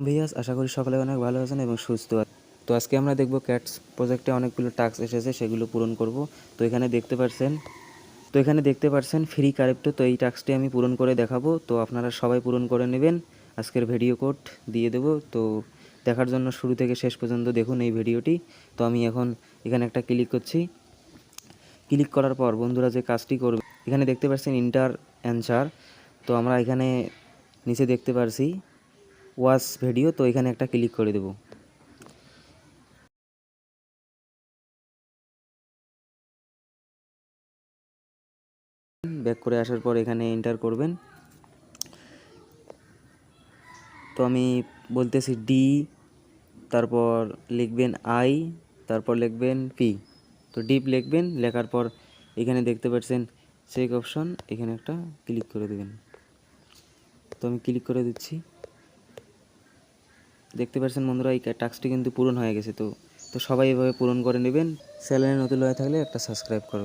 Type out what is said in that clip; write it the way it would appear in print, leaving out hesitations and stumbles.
Viewers, আশা করি সকলে অনেক ভালো আছেন এবং সুস্থ আছেন। তো আজকে আমরা দেখব ক্যাটস প্রজেক্টে অনেকগুলো টাস্ক এসেছে, সেগুলো পূরণ করব। তো এখানে দেখতে পারছেন ফ্রি কারেক্ট। তো এই টাস্কটি আমি পূরণ করে দেখাবো, তো আপনারা সবাই পূরণ করে নেবেন। আজকের ভিডিও কোড দিয়ে দেব, তো দেখার জন্য শুরু থেকে শেষ পর্যন্ত দেখুন এই ভিডিওটি। তো আমি এখন এখানে একটা ক্লিক করছি। ক্লিক করার পর বন্ধুরা যে কাজটি করবে, এখানে দেখতে পাচ্ছেন ইন্টার অ্যান্সার। তো আমরা এখানে নিচে দেখতে পারছি ওয়াচ ভিডিও, তো এখানে একটা ক্লিক করে দেব। ব্যাক করে আসার পর এখানে এন্টার করবেন। তো আমি বলতেছি ডি, তারপর লিখবেন আই, তারপর লিখবেন পি। তো ডিপ লিখবেন, লেখার পর এখানে দেখতে পাচ্ছেন চেক অপশন, এখানে একটা ক্লিক করে দেবেন। তো আমি ক্লিক করে দিচ্ছি। দেখতে পাচ্ছেন বন্ধুরা, এই টাস্কটি কিন্তু পূরণ হয়ে গেছে। তো সবাই এভাবে পূরণ করে নেবেন। চ্যানেলে নতুন হয়ে থাকলে একটা সাবস্ক্রাইব করবেন।